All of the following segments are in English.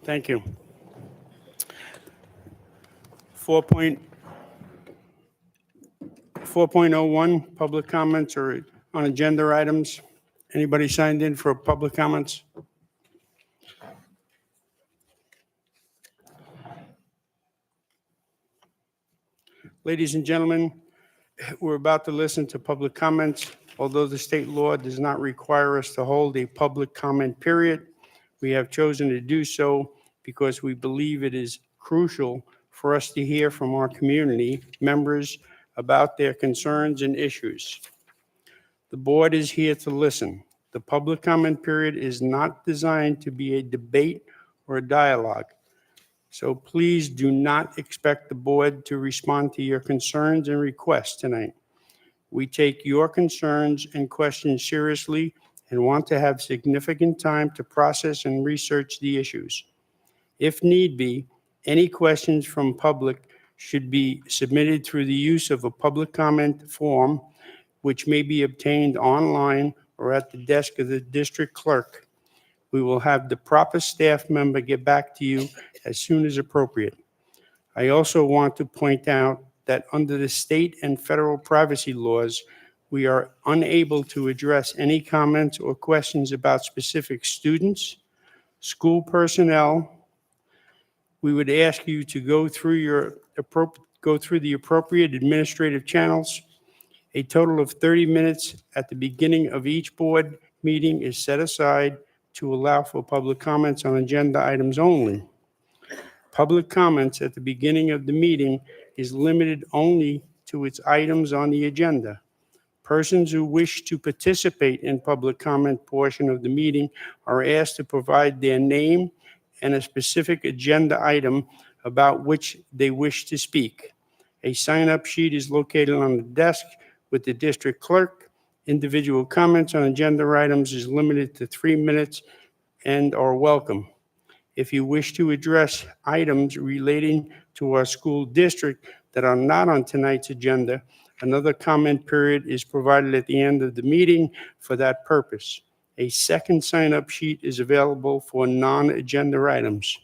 Thank you. 4.01, public comments or on agenda items. Anybody signed in for public comments? Ladies and gentlemen, we're about to listen to public comments. Although the state law does not require us to hold a public comment period, we have chosen to do so because we believe it is crucial for us to hear from our community members about their concerns and issues. The board is here to listen. The public comment period is not designed to be a debate or a dialogue. So please do not expect the board to respond to your concerns and requests tonight. We take your concerns and questions seriously and want to have significant time to process and research the issues. If need be, any questions from public should be submitted through the use of a public comment form, which may be obtained online or at the desk of the district clerk. We will have the proper staff member get back to you as soon as appropriate. I also want to point out that under the state and federal privacy laws, we are unable to address any comments or questions about specific students, school personnel. We would ask you to go through the appropriate administrative channels. A total of 30 minutes at the beginning of each board meeting is set aside to allow for public comments on agenda items only. Public comments at the beginning of the meeting is limited only to its items on the agenda. Persons who wish to participate in public comment portion of the meeting are asked to provide their name and a specific agenda item about which they wish to speak. A sign-up sheet is located on the desk with the district clerk. Individual comments on agenda items is limited to 3 minutes and are welcome. If you wish to address items relating to our school district that are not on tonight's agenda, another comment period is provided at the end of the meeting for that purpose. A second sign-up sheet is available for non-agenda items.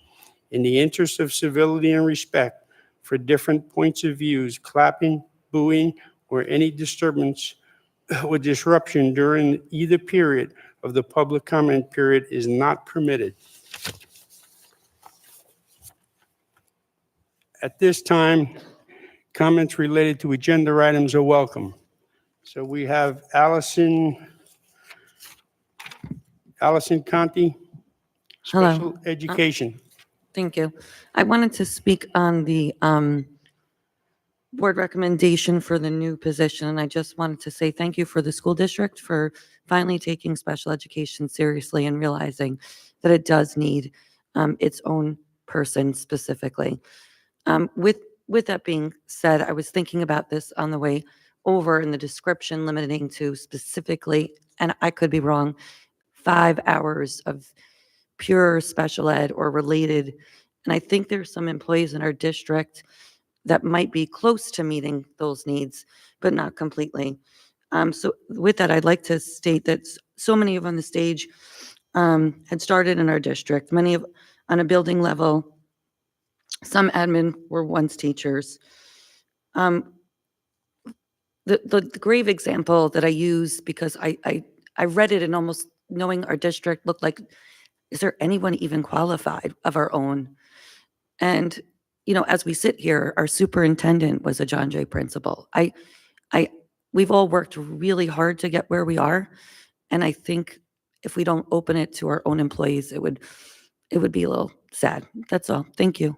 In the interest of civility and respect for different points of views, clapping, booing, or any disturbance or disruption during either period of the public comment period is not permitted. At this time, comments related to agenda items are welcome. So we have Allison Conti, Hello. Special Education. Thank you. I wanted to speak on the board recommendation for the new position, and I just wanted to say thank you for the school district for finally taking special education seriously and realizing that it does need its own person specifically. With that being said, I was thinking about this on the way over in the description limiting to specifically, and I could be wrong, 5 hours of pure special ed or related. And I think there's some employees in our district that might be close to meeting those needs, but not completely. So with that, I'd like to state that so many of on the stage had started in our district, many of on a building level. Some admin were once teachers. The grave example that I use, because I read it and almost knowing our district looked like, is there anyone even qualified of our own? And, you know, as we sit here, our superintendent was a John Jay principal. We've all worked really hard to get where we are. And I think if we don't open it to our own employees, it would be a little sad. That's all. Thank you.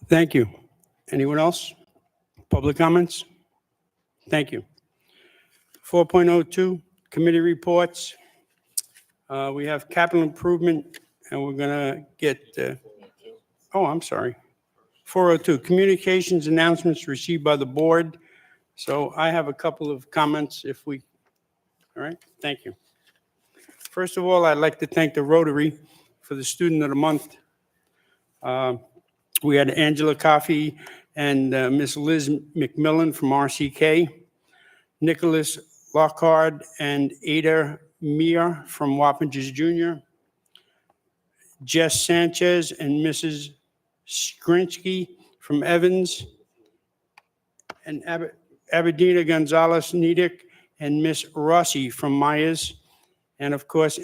Thank you. Anyone else? Public comments? Thank you. 4.02, committee reports. We have capital improvement, and we're going to get, I'm sorry. 402, communications announcements received by the board. So I have a couple of comments all right, thank you. First of all, I'd like to thank the Rotary for the Student of the Month. We had Angela Coffey and Miss Liz McMillan from RCK, Nicholas Lockhart and Ada Meir from Wappingers Jr., Jess Sanchez and Mrs. Skrinsky from Evans, and Aberdina Gonzalez Nedick and Miss Rossi from Myers, and of course,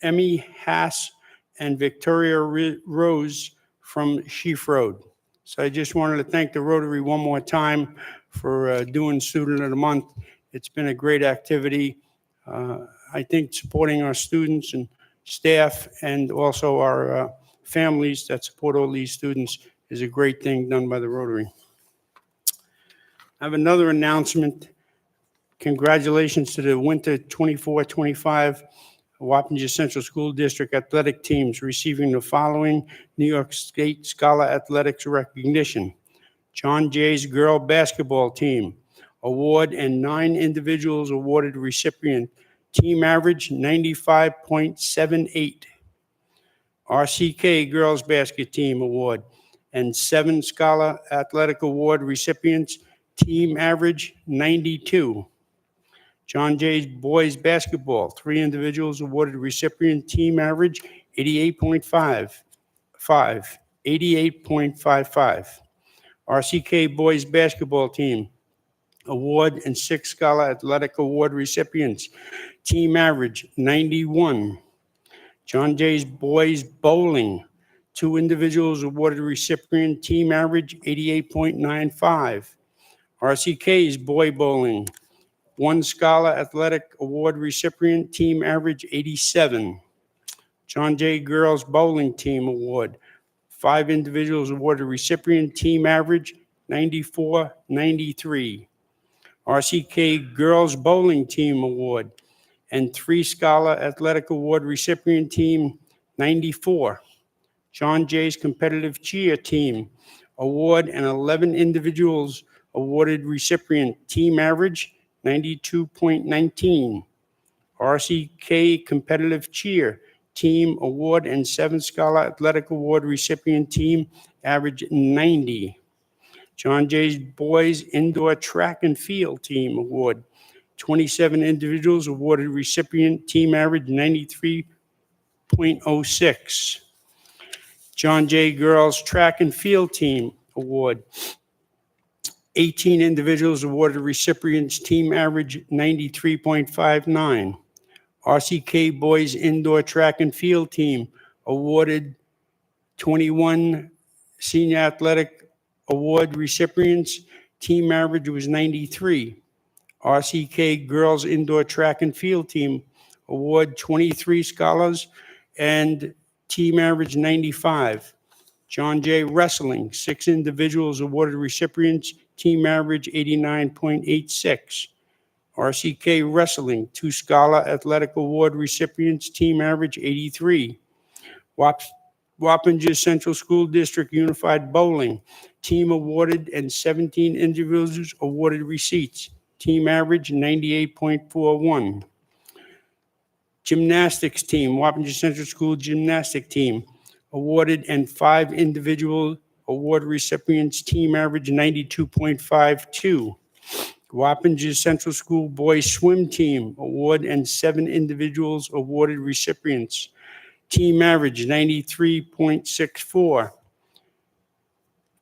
Emmy Hass and Victoria Rose from Sheaf Road. So I just wanted to thank the Rotary one more time for doing Student of the Month. It's been a great activity. I think supporting our students and staff and also our families that support all these students is a great thing done by the Rotary. I have another announcement. Congratulations to the Winter 24-25 Wappinger Central School District athletic teams receiving the following New York State Scholar Athletics recognition. John Jay's girl basketball team award, and 9 individuals awarded recipient. Team average 95.78. RCK girls basket team award, and 7 Scholar Athletic Award recipients. Team average 92. John Jay's boys basketball, 3 individuals awarded recipient. Team average 88.55. 88.55. RCK boys basketball team award, and 6 Scholar Athletic Award recipients. Team average 91. John Jay's boys bowling, 2 individuals awarded recipient. Team average 88.95. RCK's boy bowling, 1 Scholar Athletic Award recipient. Team average 87. John Jay girls bowling team award, 5 individuals awarded recipient. Team average 94.93. RCK girls bowling team award, and 3 Scholar Athletic Award recipient. Team 94. John Jay's competitive cheer team award, and 11 individuals awarded recipient. Team average 92.19. RCK competitive cheer team award, and 7 Scholar Athletic Award recipient. Team average 90. John Jay's boys indoor track and field team award, 27 individuals awarded recipient. Team average 93.06. John Jay girls track and field team award, 18 individuals awarded recipients. Team average 93.59. RCK boys indoor track and field team awarded, 21 senior athletic award recipients. Team average was 93. RCK girls indoor track and field team award, 23 scholars, and team average 95. John Jay wrestling, 6 individuals awarded recipients. Team average 89.86. RCK wrestling, 2 Scholar Athletic Award recipients. Team average 83. Wappinger Central School District Unified Bowling, team awarded, and 17 individuals awarded receipts. Team average 98.41. Gymnastics team, Wappinger Central School Gymnastic team awarded, and 5 individual award recipients. Team average 92.52. Wappinger Central School Boys Swim Team award, and 7 individuals awarded recipients. Team average 93.64.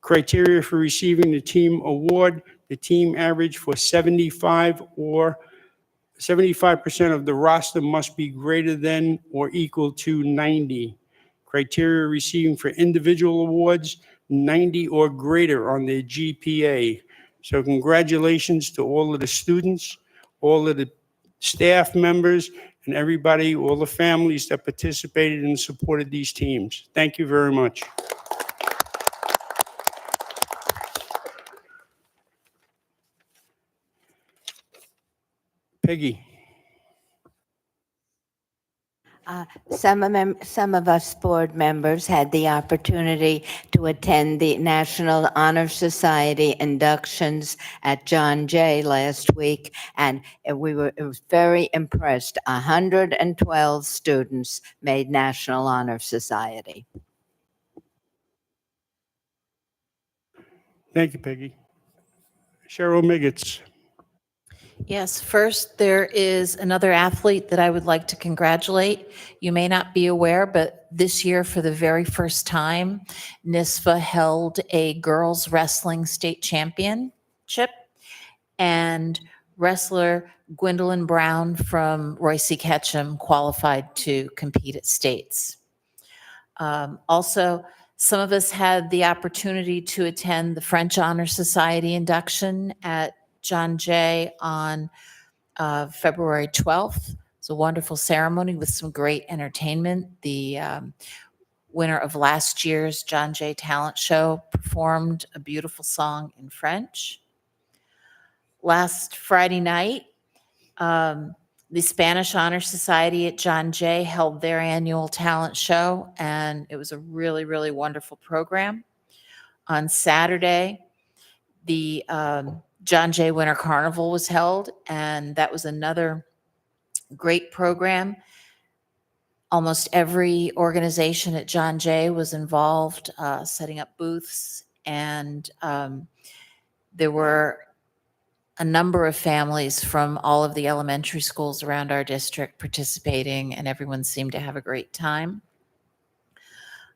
Criteria for receiving the team award: the team average for 75% of the roster must be greater than or equal to 90. Criteria receiving for individual awards: 90 or greater on their GPA. So congratulations to all of the students, all of the staff members, and everybody, all the families that participated and supported these teams. Thank you very much. Peggy. Some of us board members had the opportunity to attend the National Honor Society inductions at John Jay last week, and it was very impressed. 112 students made National Honor Society. Thank you, Peggy. Cheryl Miggets. Yes, first, there is another athlete that I would like to congratulate. You may not be aware, but this year, for the very first time, NISFA held a girls wrestling state championship, and wrestler Gwendolyn Brown from Royce Ketchum qualified to compete at states. Also, some of us had the opportunity to attend the French Honor Society induction at John Jay on February 12th. It's a wonderful ceremony with some great entertainment. The winner of last year's John Jay Talent Show performed a beautiful song in French. Last Friday night, the Spanish Honor Society at John Jay held their annual talent show, and it was a really, really wonderful program. On Saturday, the John Jay Winter Carnival was held, and that was another great program. Almost every organization at John Jay was involved, setting up booths, and there were a number of families from all of the elementary schools around our district participating, and everyone seemed to have a great time.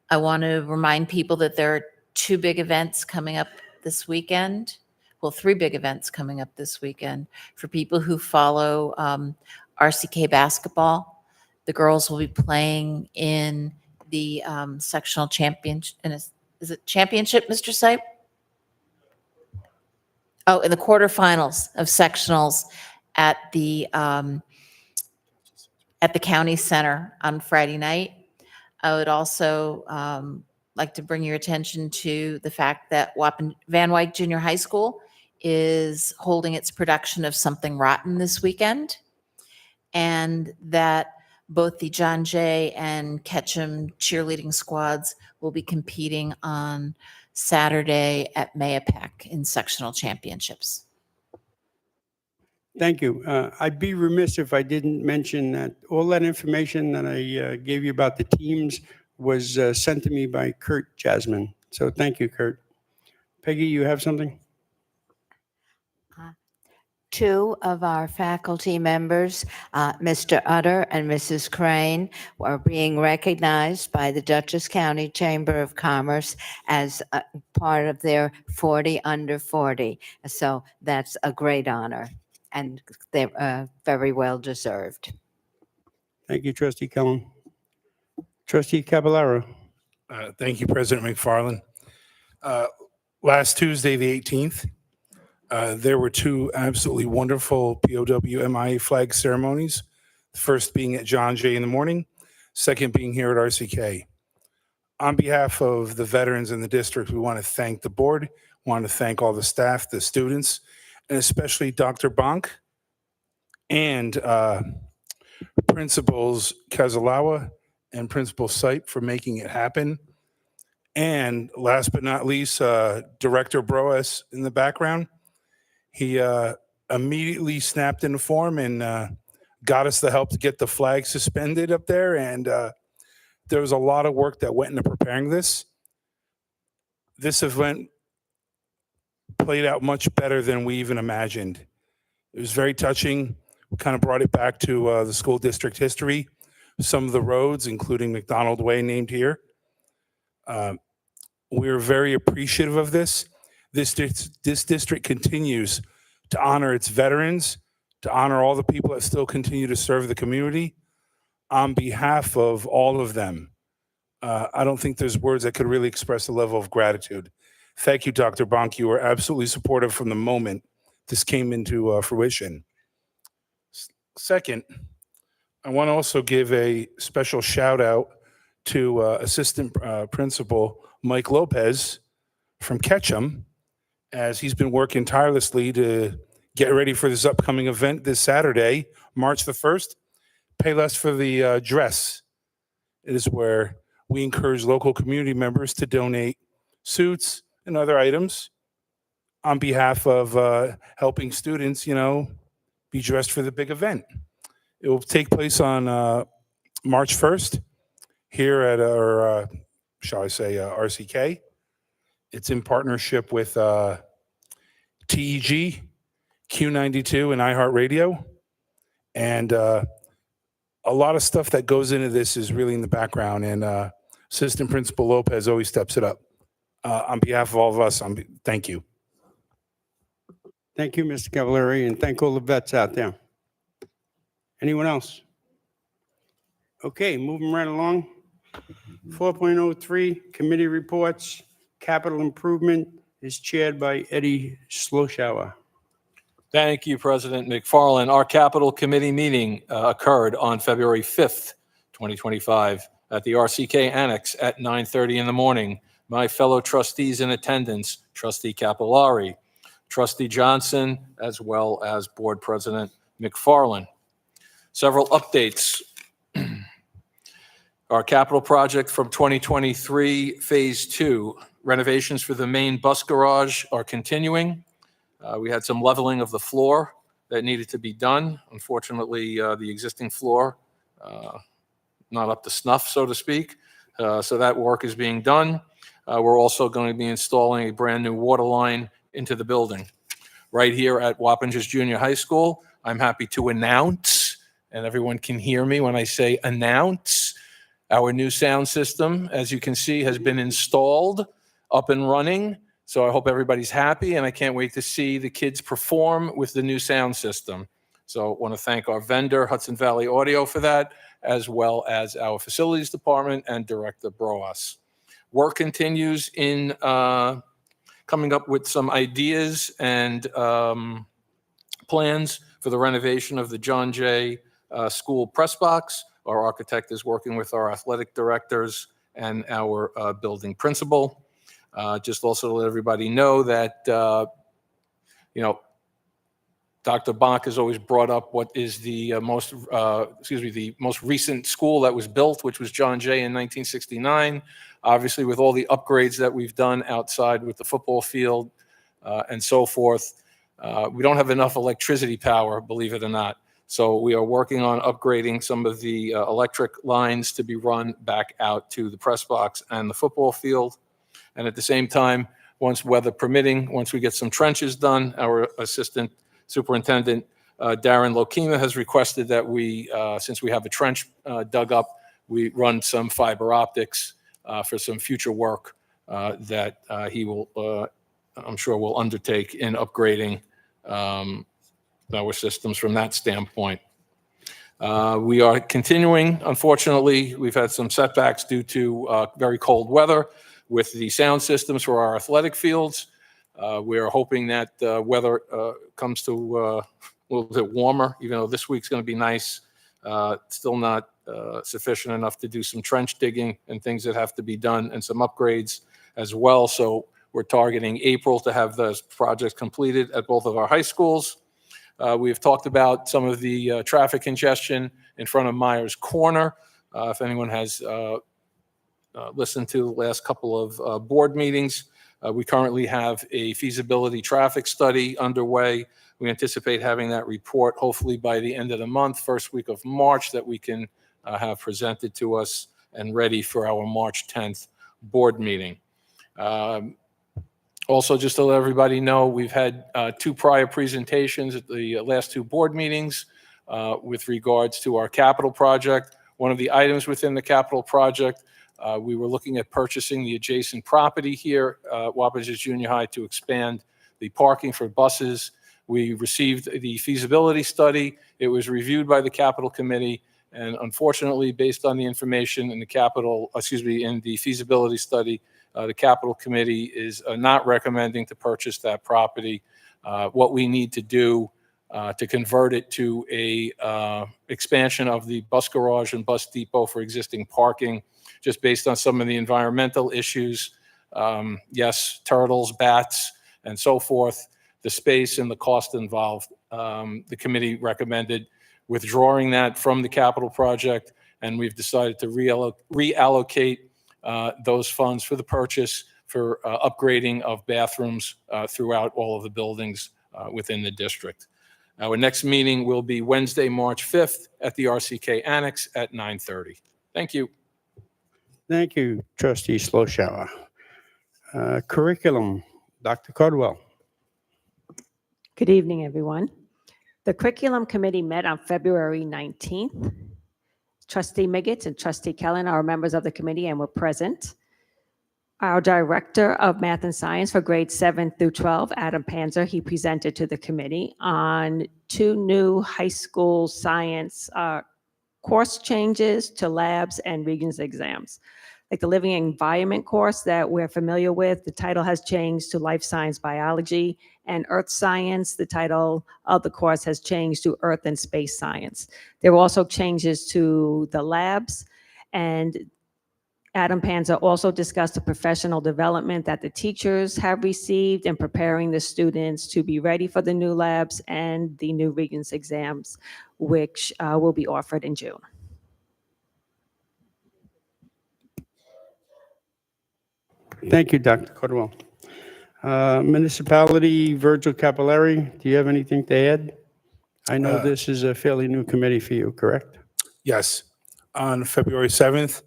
I want to remind people that there are two big events coming up this weekend. Well, three big events coming up this weekend for people who follow RCK basketball. The girls will be playing in the sectional championship. Is it championship, Mr. Sipe? Oh, in the quarterfinals of sectionals at the county center on Friday night. I would also like to bring your attention to the fact that Van Wyck Junior High School is holding its production of Something Rotten this weekend, and that both the John Jay and Ketchum cheerleading squads will be competing on Saturday at Mayapack in sectional championships. Thank you. I'd be remiss if I didn't mention that all that information that I gave you about the teams was sent to me by Kurt Jasmine. So thank you, Kurt. Peggy, you have something? Two of our faculty members, Mr. Utter and Mrs. Crane, are being recognized by the Dutchess County Chamber of Commerce as a part of their 40 under 40. So that's a great honor, and they're very well deserved. Thank you, Trustee Kellum. Trustee Caballero. Thank you, President McFarland. Last Tuesday, the 18th, there were two absolutely wonderful POW MIA flag ceremonies. The first being at John Jay in the morning, second being here at RCK. On behalf of the veterans in the district, we want to thank the board, want to thank all the staff, the students, and especially Dr. Bonk and Principals Kazalawa and Principal Sipe for making it happen. And last but not least, Director Broas in the background. He immediately snapped into form and got us the help to get the flag suspended up there. And there was a lot of work that went into preparing this. This event played out much better than we even imagined. It was very touching. We kind of brought it back to the school district history. Some of the roads, including McDonald Way, named here. We're very appreciative of this. This district continues to honor its veterans, to honor all the people that still continue to serve the community. On behalf of all of them, I don't think there's words that could really express the level of gratitude. Thank you, Dr. Bonk. You were absolutely supportive from the moment this came into fruition. Second, I want to also give a special shout out to Assistant Principal Mike Lopez from Ketchum, as he's been working tirelessly to get ready for this upcoming event this Saturday, March the 1st. Pay less for the dress. It is where we encourage local community members to donate suits and other items on behalf of helping students, be dressed for the big event. It will take place on March 1st here at our, RCK. It's in partnership with TEG Q92 and iHeartRadio. And a lot of stuff that goes into this is really in the background. And Assistant Principal Lopez always steps it up. On behalf of all of us, thank you. Thank you, Mr. Cavallari, and thank all the vets out there. Anyone else? Okay, moving right along. 4.03, committee reports. Capital improvement is chaired by Eddie Sloshower. Thank you, President McFarland. Our Capital Committee meeting occurred on February 5th, 2025, at the RCK Annex at 9:30 in the morning. My fellow trustees in attendance, Trustee Capillari, Trustee Johnson, as well as Board President McFarland. Several updates. Our capital project from 2023, Phase 2, renovations for the main bus garage are continuing. We had some leveling of the floor that needed to be done. Unfortunately, the existing floor, not up to snuff, so to speak. So that work is being done. We're also going to be installing a brand new water line into the building. Right here at Wappingers Junior High School, I'm happy to announce, and everyone can hear me when I say announce, our new sound system, as you can see, has been installed, up and running. So I hope everybody's happy, and I can't wait to see the kids perform with the new sound system. So I want to thank our vendor, Hudson Valley Audio, for that, as well as our facilities department and Director Broas. Work continues in coming up with some ideas and plans for the renovation of the John Jay School press box. Our architect is working with our athletic directors and our building principal. Just also to let everybody know that, Dr. Bach has always brought up what is the most recent school that was built, which was John Jay in 1969. Obviously, with all the upgrades that we've done outside with the football field and so forth, we don't have enough electricity power, believe it or not. So we are working on upgrading some of the electric lines to be run back out to the press box and the football field. And at the same time, once weather permitting, once we get some trenches done, our assistant superintendent, Darren Lokema, has requested that we, since we have a trench dug up, we run some fiber optics for some future work that he will, I'm sure, will undertake in upgrading our systems from that standpoint. We are continuing. Unfortunately, we've had some setbacks due to very cold weather with the sound systems for our athletic fields. We are hoping that weather comes to a little bit warmer, even though this week's going to be nice. Still not sufficient enough to do some trench digging and things that have to be done and some upgrades as well. So we're targeting April to have those projects completed at both of our high schools. We've talked about some of the traffic congestion in front of Myers Corner. If anyone has listened to the last couple of board meetings, we currently have a feasibility traffic study underway. We anticipate having that report hopefully by the end of the month, first week of March, that we can have presented to us and ready for our March 10th board meeting. Also, just to let everybody know, we've had two prior presentations at the last two board meetings with regards to our capital project. One of the items within the capital project, we were looking at purchasing the adjacent property here, Wappingers Junior High, to expand the parking for buses. We received the feasibility study. It was reviewed by the capital committee, and unfortunately, based on the information in the feasibility study, the capital committee is not recommending to purchase that property. What we need to do to convert it to a expansion of the bus garage and bus depot for existing parking, just based on some of the environmental issues. Yes, turtles, bats, and so forth, the space and the cost involved. The committee recommended withdrawing that from the capital project, and we've decided to reallocate those funds for the purchase for upgrading of bathrooms throughout all of the buildings within the district. Our next meeting will be Wednesday, March 5th at the RCK Annex at 9:30. Thank you. Thank you, Trustee Sloshower. Curriculum, Dr. Cardwell. Good evening, everyone. The Curriculum Committee met on February 19th. Trustee Miggett and Trustee Kellen are members of the committee and were present. Our Director of Math and Science for grades 7 through 12, Adam Panzer, he presented to the committee on 2 new high school science course changes to labs and Regents exams. Like the living environment course that we're familiar with, the title has changed to life science biology, and earth science, the title of the course has changed to earth and space science. There were also changes to the labs, and Adam Panza also discussed the professional development that the teachers have received in preparing the students to be ready for the new labs and the new Regents exams, which will be offered in June. Thank you, Dr. Cordwell. Municipality, Virgil Capillari, do you have anything to add? I know this is a fairly new committee for you, correct? Yes. On February 7th,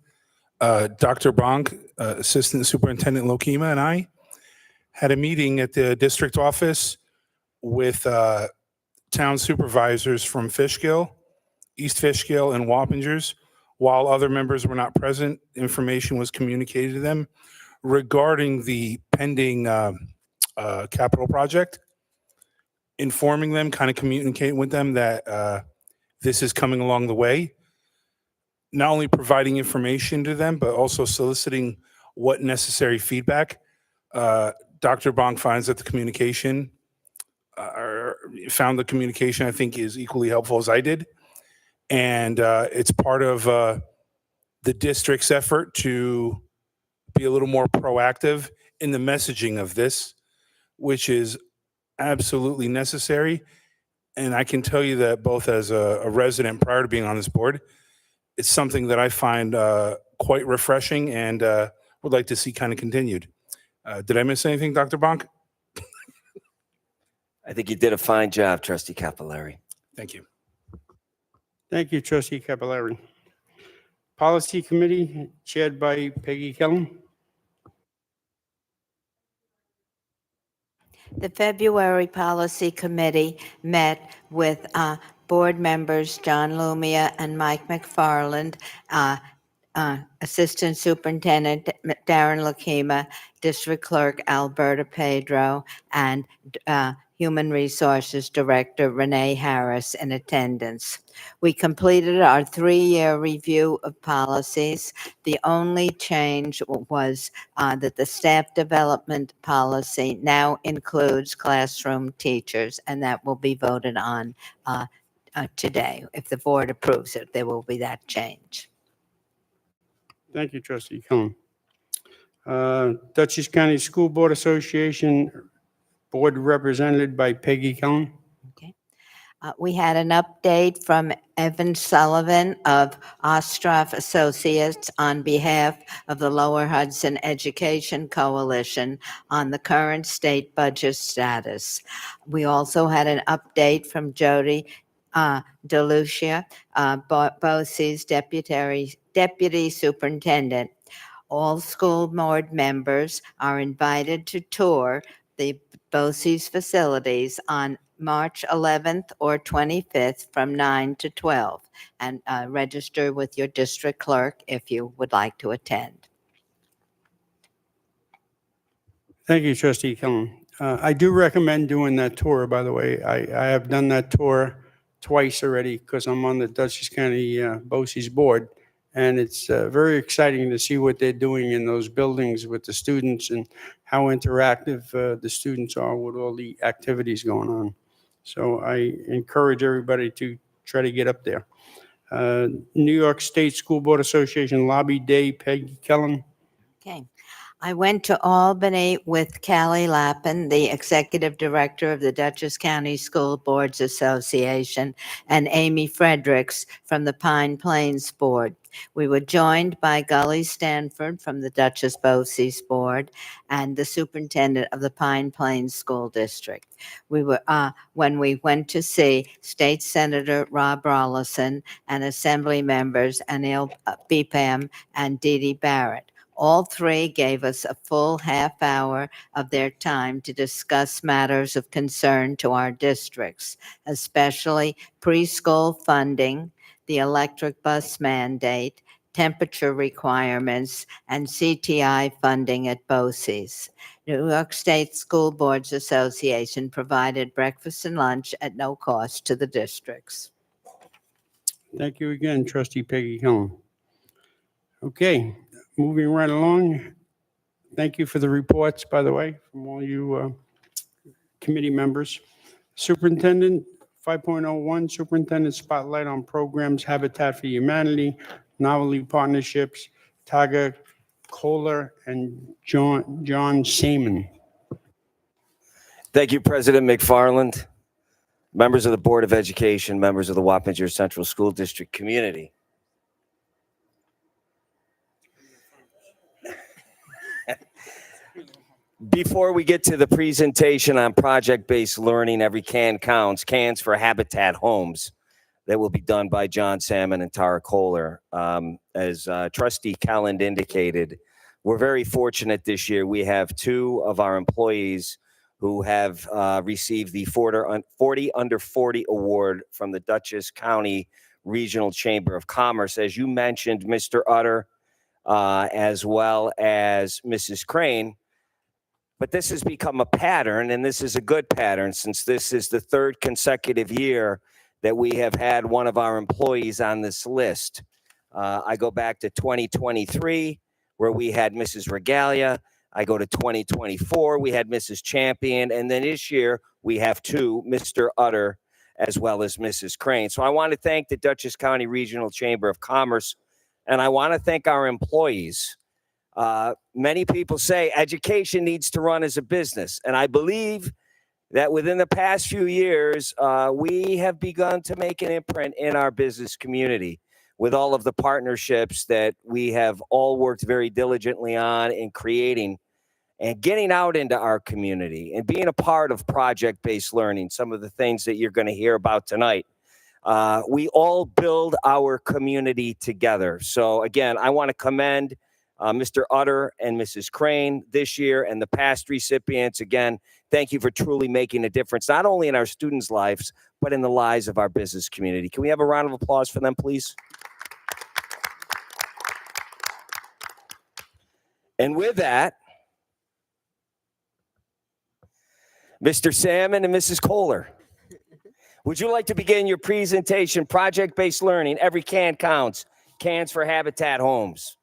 Dr. Bonk, Assistant Superintendent Lokema, and I had a meeting at the district office with town supervisors from Fishkill, East Fishkill, and Wappingers. While other members were not present, information was communicated to them regarding the pending capital project, informing them, kind of communicating with them that this is coming along the way, not only providing information to them, but also soliciting what necessary feedback. Dr. Bonk finds that the communication, found the communication, I think, is equally helpful as I did. And it's part of the district's effort to be a little more proactive in the messaging of this, which is absolutely necessary. And I can tell you that both as a resident prior to being on this board, it's something that I find quite refreshing and would like to see kind of continued. Did I miss anything, Dr. Bonk? I think you did a fine job, Trustee Capillari. Thank you. Thank you, Trustee Capillari. Policy Committee, chaired by Peggy Kellen. The February Policy Committee met with board members John Lumia and Mike McFarland, Assistant Superintendent Darren Lakema, District Clerk Alberta Pedro, and Human Resources Director Renee Harris in attendance. We completed our 3-year review of policies. The only change was that the staff development policy now includes classroom teachers, and that will be voted on today. If the board approves it, there will be that change. Thank you, Trustee Kellen. Dutchess County School Board Association, board represented by Peggy Kellen. Okay. We had an update from Evan Sullivan of Ostroff Associates on behalf of the Lower Hudson Education Coalition on the current state budget status. We also had an update from Jody DeLucia, BOCES Deputy Superintendent. All school board members are invited to tour the BOCES facilities on March 11th or 25th from 9 to 12, and register with your district clerk if you would like to attend. Thank you, Trustee Kellen. I do recommend doing that tour, by the way. I have done that tour twice already because I'm on the Dutchess County BOCES board. And it's very exciting to see what they're doing in those buildings with the students and how interactive the students are with all the activities going on. So I encourage everybody to try to get up there. New York State School Board Association Lobby Day, Peggy Kellen. Okay. I went to Albany with Callie Lappin, the Executive Director of the Dutchess County School Boards Association, and Amy Fredericks from the Pine Plains Board. We were joined by Gully Stanford from the Dutchess BOCES Board and the Superintendent of the Pine Plains School District. We were when we went to see State Senator Rob Rollison and Assembly members Anil Bipam and Dee Dee Barrett. All three gave us a full half hour of their time to discuss matters of concern to our districts, especially preschool funding, the electric bus mandate, temperature requirements, and CTI funding at BOCES. New York State School Boards Association provided breakfast and lunch at no cost to the districts. Thank you again, Trustee Peggy Hillen. Okay, moving right along. Thank you for the reports, by the way, from all you committee members. Superintendent 5.01, Superintendent Spotlight on Programs, Habitat for Humanity, Novelty Partnerships, Taga Kohler, and John Seaman. Thank you, President McFarland, members of the Board of Education, members of the Wappinger Central School District community. Before we get to the presentation on project-based learning, every can counts, cans for Habitat Homes, that will be done by John Salmon and Tara Kohler. As Trustee Kelland indicated, we're very fortunate this year. We have two of our employees who have received the 40 Under 40 Award from the Dutchess County Regional Chamber of Commerce. As you mentioned, Mr. Utter, as well as Mrs. Crane. But this has become a pattern, and this is a good pattern since this is the third consecutive year that we have had one of our employees on this list. I go back to 2023, where we had Mrs. Regalia. I go to 2024, we had Mrs. Champion. And then this year, we have two, Mr. Utter, as well as Mrs. Crane. So I want to thank the Dutchess County Regional Chamber of Commerce, and I want to thank our employees. Many people say education needs to run as a business, and I believe that within the past few years, we have begun to make an imprint in our business community with all of the partnerships that we have all worked very diligently on in creating and getting out into our community and being a part of project-based learning, some of the things that you're going to hear about tonight. We all build our community together. So again, I want to commend Mr. Utter and Mrs. Crane this year and the past recipients. Again, thank you for truly making a difference, not only in our students' lives, but in the lives of our business community. Can we have a round of applause for them, please? And with that, Mr. Salmon and Mrs. Kohler, would you like to begin your presentation, Project-Based Learning, Every Can Counts, Cans for Habitat Homes?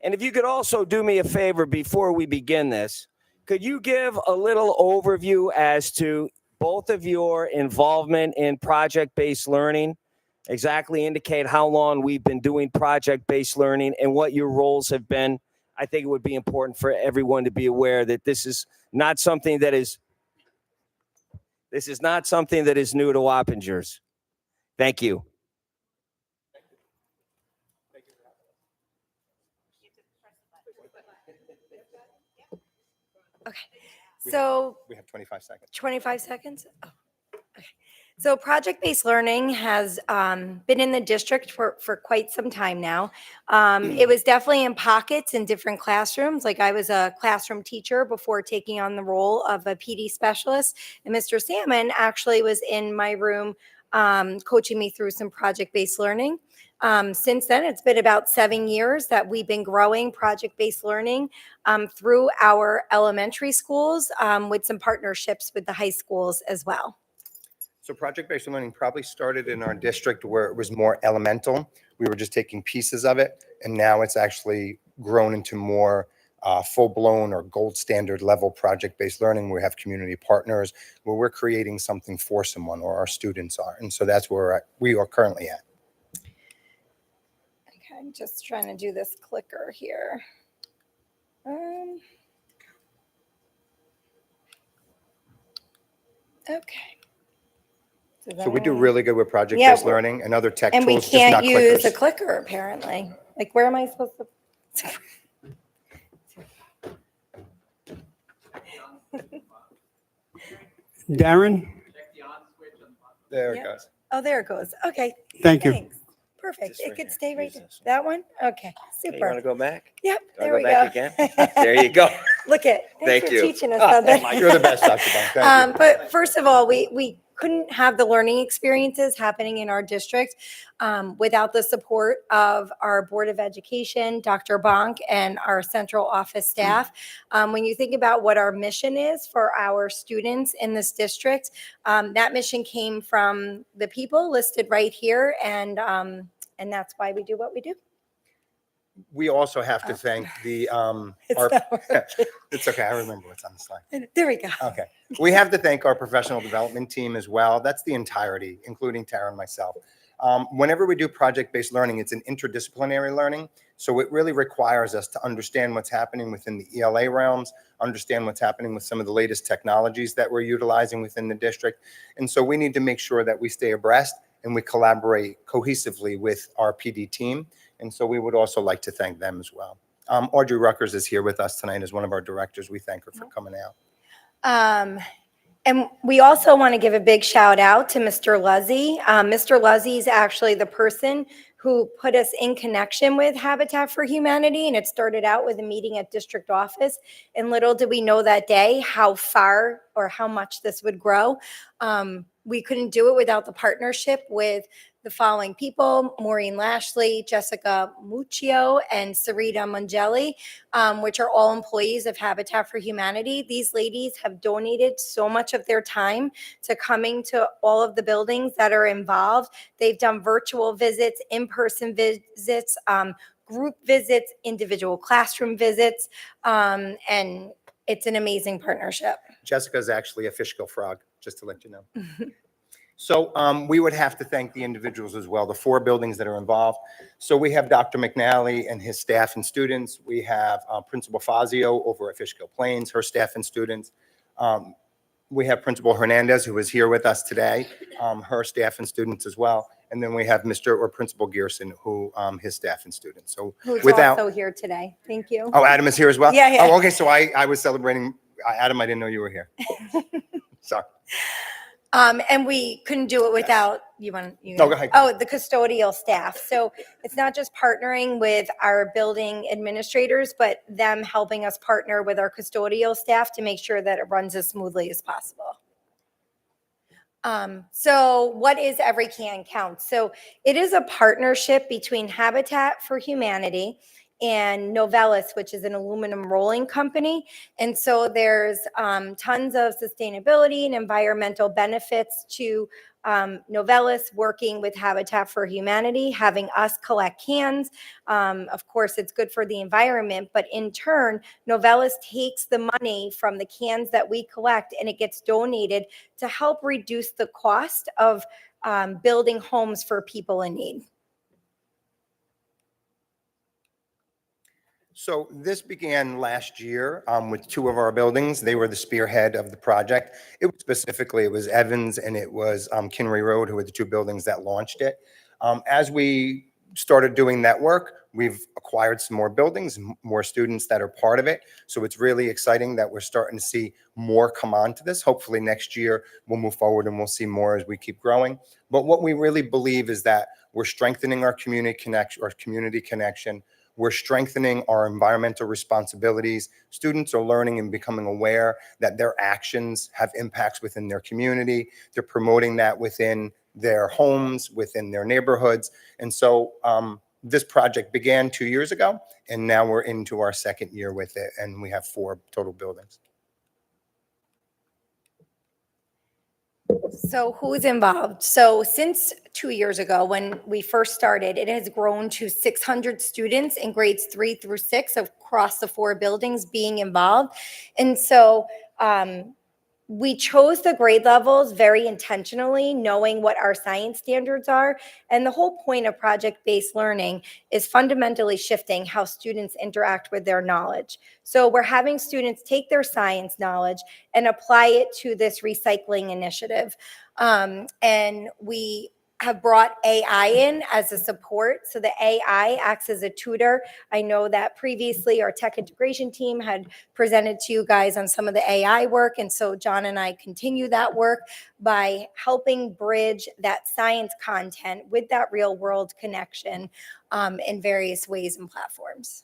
And if you could also do me a favor before we begin this, could you give a little overview as to both of your involvement in project-based learning? Exactly indicate how long we've been doing project-based learning and what your roles have been. I think it would be important for everyone to be aware that this is not something that is new to Wappingers. Thank you. Okay, so We have 25 seconds. 25 seconds? Oh, okay. So project-based learning has been in the district for quite some time now. It was definitely in pockets in different classrooms. Like I was a classroom teacher before taking on the role of a PD specialist. And Mr. Salmon actually was in my room coaching me through some project-based learning. Since then, it's been about 7 years that we've been growing project-based learning through our elementary schools with some partnerships with the high schools as well. So project-based learning probably started in our district where it was more elemental. We were just taking pieces of it, and now it's actually grown into more full-blown or gold standard level project-based learning. We have community partners where we're creating something for someone, or our students are. And so that's where we are currently at. Okay, I'm just trying to do this clicker here. Okay. So we do really good with project-based learning and other tech and we tools, just not can't use a clickers. clicker apparently. Like, where am I supposed to? Darren? There it Yeah. goes. Oh, there it goes. Okay. Thank you. Thanks. perfect. Just It right could here. stay right Use there. this one. That one? Okay, Okay, you want to super. go back? Yep, Do I there go we back go. again? There you go. Look at, thanks Thank for you. teaching us Oh, something. my You're the best, Dr. Bunk. Thank you. But first of all, we couldn't have the learning experiences happening in our district without the support of our Board of Education, Dr. Bonk, and our central office staff. When you think about what our mission is for our students in this district, that mission came from the people listed right here, and that's why we do what we do. We also have to thank the, It's our, not working. it's okay, I remember what's on the slide. There we go. Okay. We have to thank our professional development team as well. That's the entirety, including Tara and myself. Whenever we do project-based learning, it's an interdisciplinary learning. So it really requires us to understand what's happening within the ELA realms, understand what's happening with some of the latest technologies that we're utilizing within the district. And so we need to make sure that we stay abreast and we collaborate cohesively with our PD team. And so we would also like to thank them as well. Audrey Ruckers is here with us tonight as one of our directors. We thank her for coming out. And we also want to give a big shout out to Mr. Luzzy. Mr. Luzzy is actually the person who put us in connection with Habitat for Humanity. And it started out with a meeting at district office. And little did we know that day how far or how much this would grow. We couldn't do it without the partnership with the following people: Maureen Lashley, Jessica Muccio, and Sarita Mangelli, which are all employees of Habitat for Humanity. These ladies have donated so much of their time to coming to all of the buildings that are involved. They've done virtual visits, in-person visits, group visits, individual classroom visits, and it's an amazing partnership. Jessica is actually a Fishkill frog, just to let you know. So we would have to thank the individuals as well, the 4 buildings that are involved. So we have Dr. McNally and his staff and students. We have Principal Fazio over at Fishkill Plains, her staff and students. We have Principal Hernandez, who is here with us today, her staff and students as well. And then we have Mr. or Principal Gearson, who his staff and students. So Who's without, also here today. Thank you. oh, Adam is here as well? Yeah, yeah. Oh, okay, so I was celebrating, Adam, I didn't know you were here. Sorry. And we couldn't do it without, you want, you. No, go ahead. Oh, the custodial staff. So it's not just partnering with our building administrators, but them helping us partner with our custodial staff to make sure that it runs as smoothly as possible. So what is Every Can Counts? So it is a partnership between Habitat for Humanity and Novellus, which is an aluminum rolling company. And so there's tons of sustainability and environmental benefits to Novellus working with Habitat for Humanity, having us collect cans. Of course, it's good for the environment, but in turn, Novellus takes the money from the cans that we collect and it gets donated to help reduce the cost of building homes for people in need. So this began last year with 2 of our buildings. They were the spearhead of the project. It was specifically, it was Evans and it was Kinry Road, who were the 2 buildings that launched it. As we started doing that work, we've acquired some more buildings, more students that are part of it. So it's really exciting that we're starting to see more come on to this. Hopefully next year we'll move forward and we'll see more as we keep growing. But what we really believe is that we're strengthening our community connection. We're strengthening our environmental responsibilities. Students are learning and becoming aware that their actions have impacts within their community. They're promoting that within their homes, within their neighborhoods. And so this project began 2 years ago, and now we're into our 2nd year with it, and we have 4 total buildings. So who's involved? So since 2 years ago, when we first started, it has grown to 600 students in grades 3 through 6 across the 4 buildings being involved. And so we chose the grade levels very intentionally, knowing what our science standards are. And the whole point of project-based learning is fundamentally shifting how students interact with their knowledge. So we're having students take their science knowledge and apply it to this recycling initiative. And we have brought AI in as a support. So the AI acts as a tutor. I know that previously our tech integration team had presented to you guys on some of the AI work. And so John and I continue that work by helping bridge that science content with that real world connection in various ways and platforms.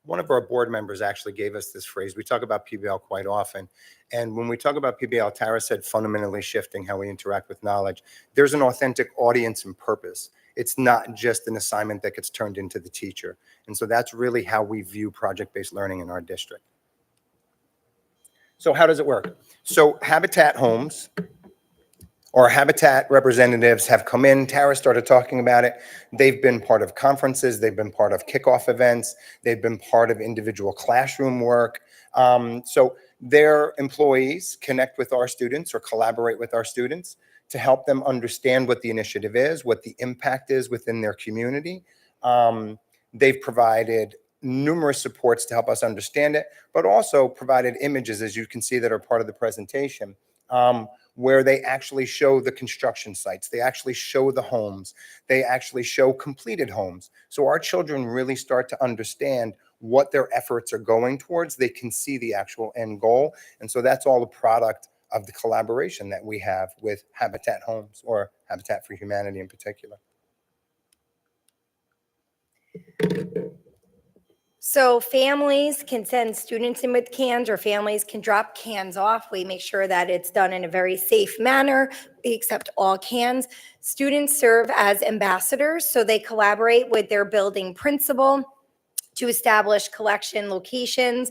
One of our board members actually gave us this phrase. We talk about PBL quite often. And when we talk about PBL, Tara said fundamentally shifting how we interact with knowledge. There's an authentic audience and purpose. It's not just an assignment that gets turned into the teacher. And so that's really how we view project-based learning in our district. So how does it work? So Habitat Homes, our Habitat representatives have come in. Tara started talking about it. They've been part of conferences. They've been part of kickoff events. They've been part of individual classroom work. So their employees connect with our students or collaborate with our students to help them understand what the initiative is, what the impact is within their community. They've provided numerous supports to help us understand it, but also provided images, as you can see, that are part of the presentation. Where they actually show the construction sites, they actually show the homes, they actually show completed homes. So our children really start to understand what their efforts are going towards. They can see the actual end goal. And so that's all a product of the collaboration that we have with Habitat Homes, or Habitat for Humanity in particular. So families can send students in with cans, or families can drop cans off. We make sure that it's done in a very safe manner. We accept all cans. Students serve as ambassadors, so they collaborate with their building principal to establish collection locations.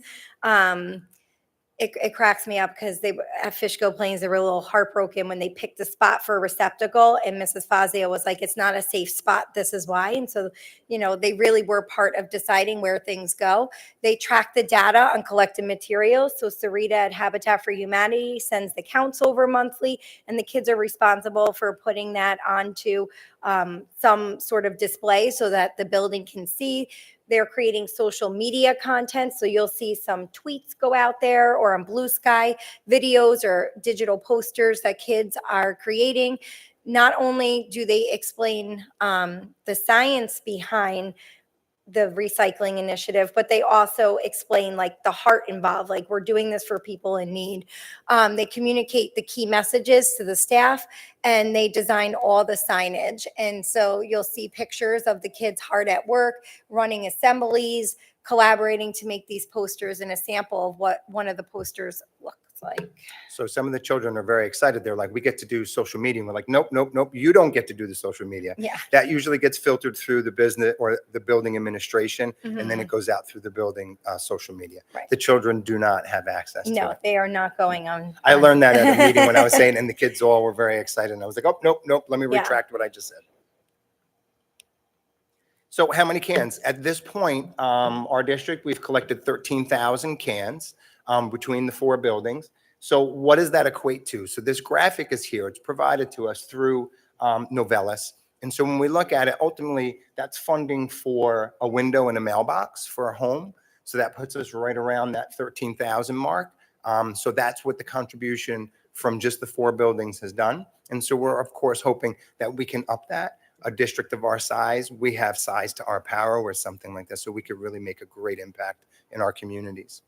It cracks me up because they at Fishkill Plains, they were a little heartbroken when they picked a spot for a receptacle, and Mrs. Fazio was like, "It's not a safe spot. This is why." And so, they really were part of deciding where things go. They track the data on collected materials. So Sarita at Habitat for Humanity sends the counts over monthly, and the kids are responsible for putting that onto some sort of display so that the building can see. They're creating social media content. So you'll see some tweets go out there, or on Blue Sky, videos or digital posters that kids are creating. Not only do they explain the science behind the recycling initiative, but they also explain like the heart involved, like we're doing this for people in need. They communicate the key messages to the staff, and they design all the signage. And so you'll see pictures of the kids hard at work, running assemblies, collaborating to make these posters, and a sample of what one of the posters looks like. So some of the children are very excited. They're like, we get to do social media. And we're like, nope, nope, nope. You don't get to do the social media. Yeah. That usually gets filtered through the business or the building administration, and then it goes out through the building social media. Right. The children do not have access to No, it. they are not going on. I learned that at a meeting when I was saying, and the kids all were very excited. And I was like, oh, nope, nope. Let me Yeah. retract what I just said. So how many cans? At this point, our district, we've collected 13,000 cans between the 4 buildings. So what does that equate to? So this graphic is here. It's provided to us through Novellus. And so when we look at it, ultimately, that's funding for a window and a mailbox for a home. So that puts us right around that 13,000 mark. So that's what the contribution from just the 4 buildings has done. And so we're, of course, hoping that we can up that. A district of our size, we have size to our power or something like this, so we could really make a great impact in our communities.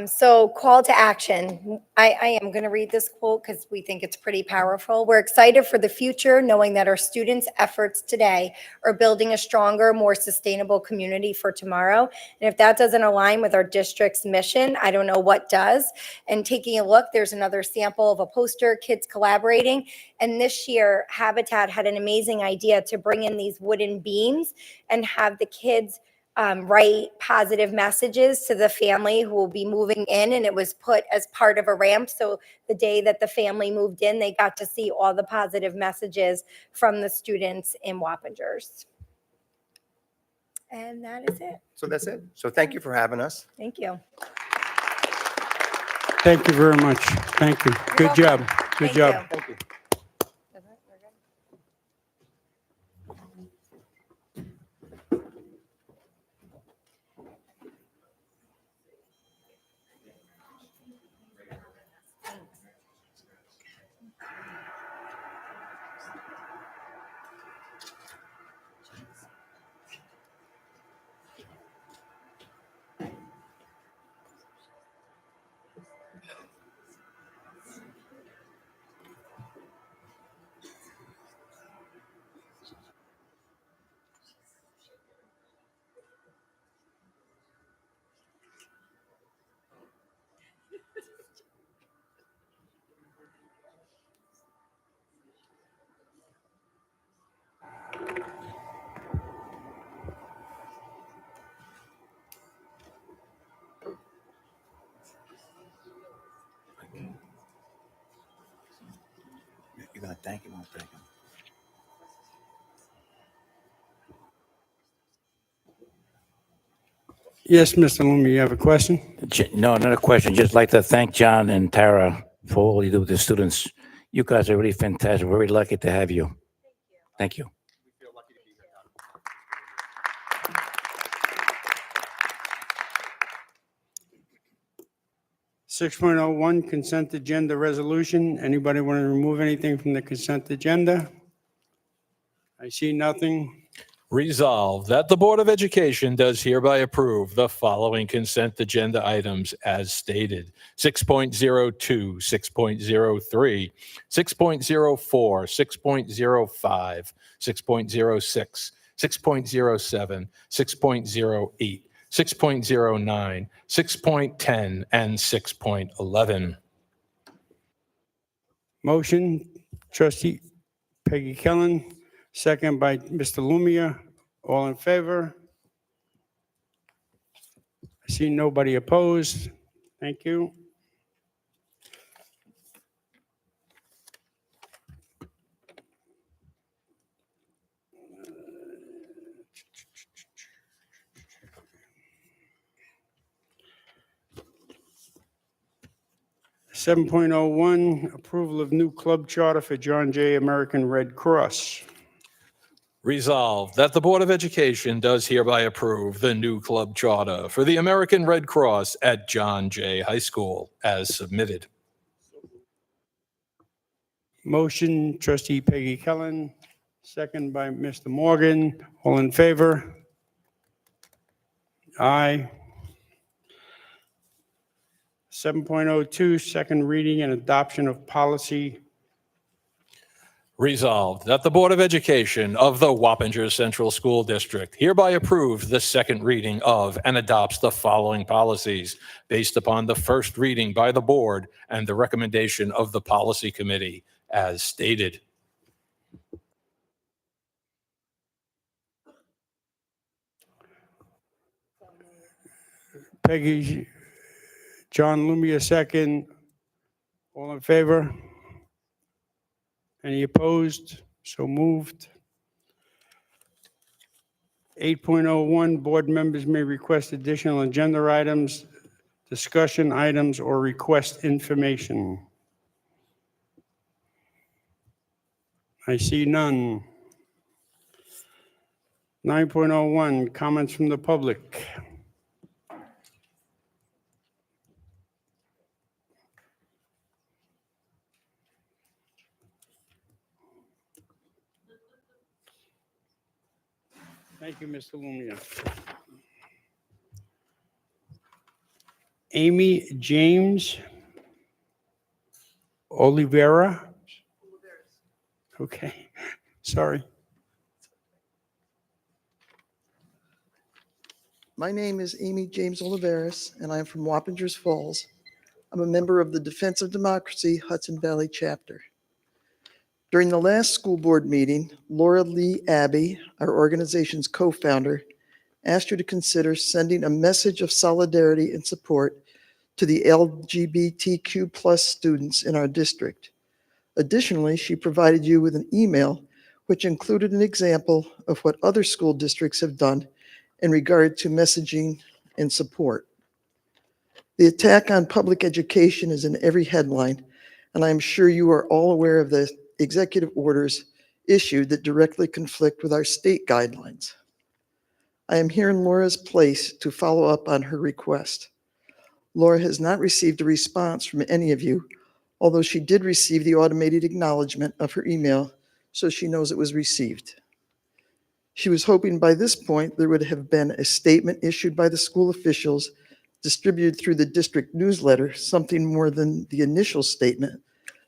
So call to action. I am going to read this quote because we think it's pretty powerful. We're excited for the future, knowing that our students' efforts today are building a stronger, more sustainable community for tomorrow. And if that doesn't align with our district's mission, I don't know what does. And taking a look, there's another sample of a poster, kids collaborating. And this year, Habitat had an amazing idea to bring in these wooden beams and have the kids write positive messages to the family who will be moving in, and it was put as part of a ramp. So the day that the family moved in, they got to see all the positive messages from the students in Wappingers. And that is it. So that's it. So thank you for having us. Thank you. Thank you very much. Thank you. Good job. Good Thank job. you. Thank you. Thank you. One second. Yes, Mr. Lumi, you have a question? No, not a question. Just like to thank John and Tara for all you do with the students. You guys are really fantastic. We're very lucky to have you. Thank you. 6.01 consent agenda resolution. Anybody want to remove anything from the consent agenda? I see nothing. Resolved that the Board of Education does hereby approve the following consent agenda items as stated. 6.02, 6.03, 6.04, 6.05, 6.06, 6.07, 6.08, 6.09, 6.10, and 6.11. Motion, trustee Peggy Kellen, second by Mr. Lumia. All in favor? I see nobody opposed. Thank you. Seven point oh one, approval of new club charter for John Jay American Red Cross. Resolved that the Board of Education does hereby approve the new club charter for the American Red Cross at John Jay High School as submitted. Motion, trustee Peggy Kellen, second by Mr. Morgan. All in favor? Aye. 7.02, second reading and adoption of policy. Resolved that the Board of Education of the Wappinger Central School District hereby approves the second reading of and adopts the following policies based upon the first reading by the board and the recommendation of the policy committee as stated. Peggy, John Lumia, second. All in favor? Any opposed? So moved. 8.01, board members may request additional agenda items, discussion items, or request information. I see none. 9.01, comments from the public. Thank you, Mr. Lumia. Amy James Oliveira. Okay, sorry. My name is Amy James Oliveris, and I am from Wappingers Falls. I'm a member of the Defense of Democracy Hudson Valley chapter. During the last school board meeting, Laura Lee Abbey, our organization's co-founder, asked you to consider sending a message of solidarity and support to the LGBTQ+ students in our district. Additionally, she provided you with an email which included an example of what other school districts have done in regard to messaging and support. The attack on public education is in every headline, and I'm sure you are all aware of the executive orders issued that directly conflict with our state guidelines. I am here in Laura's place to follow up on her request. Laura has not received a response from any of you, although she did receive the automated acknowledgement of her email, so she knows it was received. She was hoping by this point there would have been a statement issued by the school officials distributed through the district newsletter, something more than the initial statement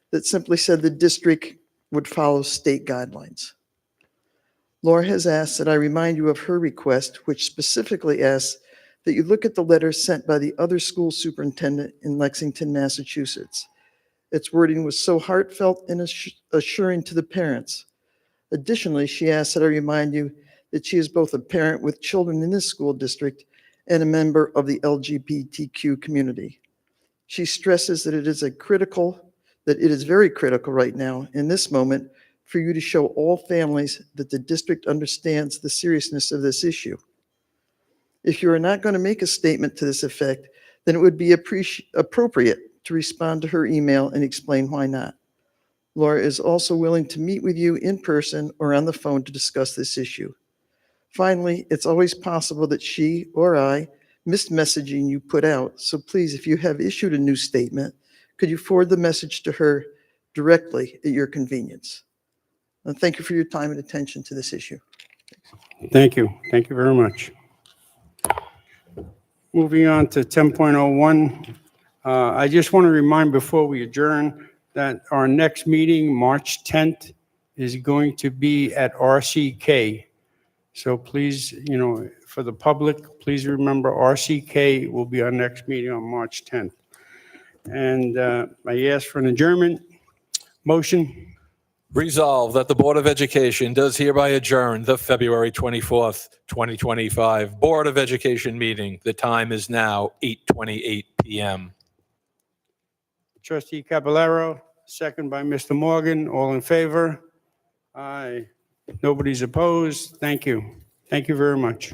that simply said the district would follow state guidelines. Laura has asked that I remind you of her request, which specifically asks that you look at the letter sent by the other school superintendent in Lexington, Massachusetts. Its wording was so heartfelt and assuring to the parents. Additionally, she asked that I remind you that she is both a parent with children in this school district and a member of the LGBTQ community. She stresses that it is critical that it is very critical right now in this moment for you to show all families that the district understands the seriousness of this issue. If you are not going to make a statement to this effect, then it would be appropriate to respond to her email and explain why not. Laura is also willing to meet with you in person or on the phone to discuss this issue. Finally, it's always possible that she or I missed messaging you put out, so please, if you have issued a new statement, could you forward the message to her directly at your convenience? And thank you for your time and attention to this issue. Thank you. Thank you very much. Moving on to 10.01, I just want to remind before we adjourn that our next meeting, March 10th, is going to be at RCK. So please, for the public, please remember RCK will be our next meeting on March 10th. And I ask for an adjournment. Motion. Resolved that the Board of Education does hereby adjourn the February 24th, 2025 Board of Education meeting. The time is now 8:28 p.m. Trustee Caballero, second by Mr. Morgan. All in favor? Aye. Nobody's opposed. Thank you. Thank you very much.